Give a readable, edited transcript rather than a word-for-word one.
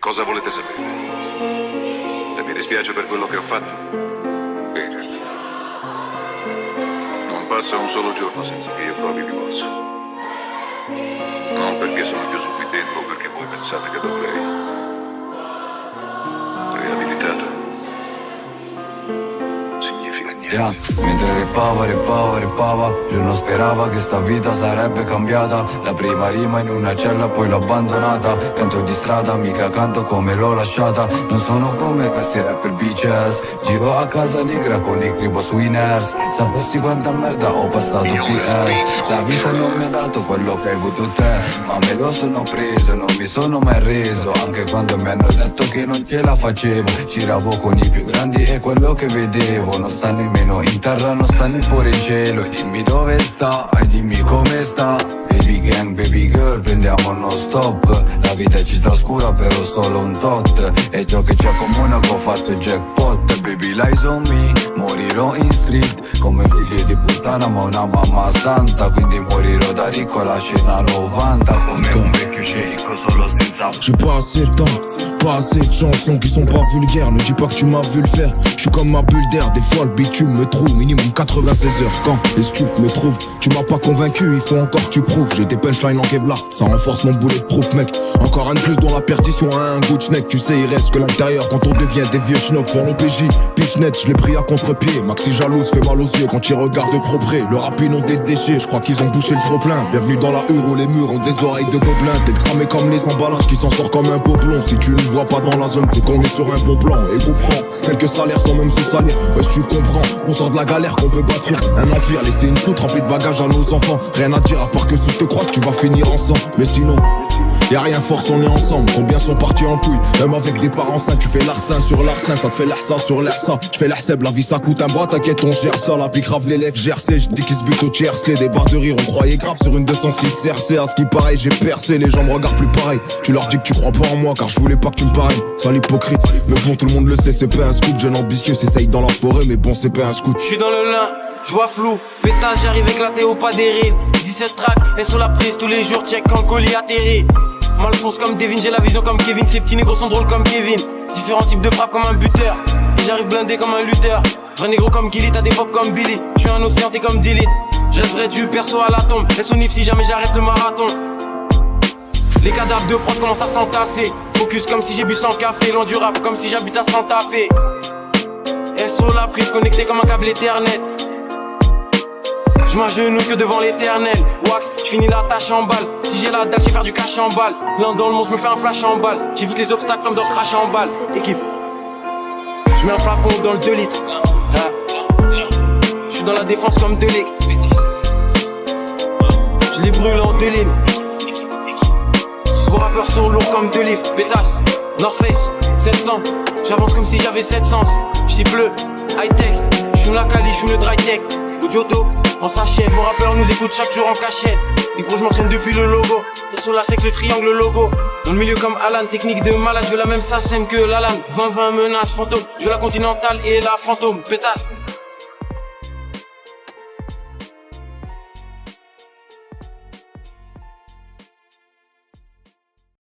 cosa volete sapere? Se mi dispiace per quello che ho fatto? Certo. Non passa un solo giorno senza che io provi rimorso. Non perché sono chiuso qui dentro o perché voi pensate che dovrei. Riabilitato. Significa niente. Yeah. Mentre rappava, io non sperava che sta vita sarebbe cambiata. La prima rima in una cella poi l'ho abbandonata. Canto di strada, mica canto come l'ho lasciata. Non sono come questi rapper bitches. Giro a casa negra con il clipo sui nerds. Sapessi quanta merda ho passato PS. La vita non mi ha dato quello che hai avuto te, ma me lo sono preso, non mi sono mai reso. Anche quando mi hanno detto che non ce la facevo. Giravo con i più grandi e quello che vedevo non sta nemmeno in terra, non sta neppure in cielo. E dimmi dove sta, e dimmi come sta. Baby gang, baby girl, prendiamo non stop. La vita ci trascura però solo un tot. E ciò che ci accomuna che ho fatto jackpot. Baby lies on me, morirò in street come figli di puttana ma una mamma santa. Quindi morirò da ricco alla scena 90. Come un vecchio sceicco solo senza. J'ai pas assez de temps, pas assez de chansons qui sont pas vulgaires. Ne dis pas que tu m'as vu le faire, je suis comme ma bulle d'air. Des fois le bitume me trouve, minimum 96 heures. Quand les stups me trouvent, tu m'as pas convaincu, il faut encore que tu prouves. J'ai des punchlines en Kevlar, ça renforce mon bulletproof mec. Encore un de plus dont la perdition a un goût de schneck. Tu sais il reste que l'intérieur quand on devient des vieux schnocks. Pour l'OPJ, Pichenette, je l'ai pris à contre-pied. Maxi jalouse fait mal aux yeux quand il regarde trop près. Le rap ils ont des déchets, je crois qu'ils ont bouché le trop plein. Bienvenue dans la hure où les murs ont des oreilles de gobelins. T'es cramé comme les emballages qui s'en sort comme un poplon. Si tu ne vois pas dans la zone, c'est qu'on est sur un bon plan. Et comprends, quelques salaires sans même se salir. Ouais tu comprends, on sort de la galère qu'on veut bâtir un empire, laisser une soute remplie de bagages à nos enfants. Rien à dire à part que si je te croise tu vas finir ensemble. Mais sinon, y'a rien force, on est ensemble. Combien sont partis en couille, même avec des parents sains. Tu fais l'arsin sur l'arsin, ça te fait l'arsa sur l'arsa. Je fais l'arseb, la vie ça coûte un bras, t'inquiète on gère ça. La vie grave l'élève GRC, je dis qu'ils se butent au TRC. Des barres de rire, on croyait grave sur une 206 CRC. À ce qui paraît j'ai percé, les gens me regardent plus pareil. Tu leur dis que tu crois pas en moi car je voulais pas que tu me parraines. Sale hypocrite, mais bon tout le monde le sait, c'est pas un scoop. Jeune ambitieux s'essaye dans la forêt mais bon c'est pas un scoop. J'suis dans le lin, j'vois flou, pétage j'arrive éclaté au pas des rides. 17 tracks, et sur la prise tous les jours, check quand le colis atterrit. Malfonce comme Devin, j'ai la vision comme Kevin. Ces petits négros sont drôles comme Kevin. Différents types de frappes comme un buteur. Et j'arrive blindé comme un lutteur. Vrai négro comme Gilly, t'as des pop comme Billy. J'suis un océan, t'es comme Dilly. J'resterai du perso à la tombe. Laisse au nif si jamais j'arrête le marathon. Les cadavres de prod commencent à s'entasser. Focus comme si j'ai bu 100 café. Loin du rap comme si j'habite à Santa Fe. Et sur la prise connecté comme un câble éternel. Je m'agenouille que devant l'éternel. Wax, j'finis la tâche en balle. Si j'ai la dalle, j'ai faire du cash en balle. L'un dans le monde, j'me fais un flash en balle. J'évite les obstacles comme dans crash en balle. Équipe, j'mets un flacon dans le 2 litres. J'suis dans la défense comme 2 ligues. Je les brûle en 2 lignes. Vos rappeurs sont lourds comme 2 livres. Pétasse, North Face, 700. J'avance comme si j'avais 7 sens. J'suis bleu, high tech. J'fume la Cali, j'fume le dry tech. Audioto, on s'achève. Vos rappeurs nous écoutent chaque jour en cachette. Les gros, j'm'entraîne depuis le logo. Et sur la sec, le triangle, le logo. Dans le milieu comme Alan, technique de malade. Je veux la même SACEM que l'Alan. 20-20 menaces fantôme. Je veux la continentale et la fantôme. Pétasse.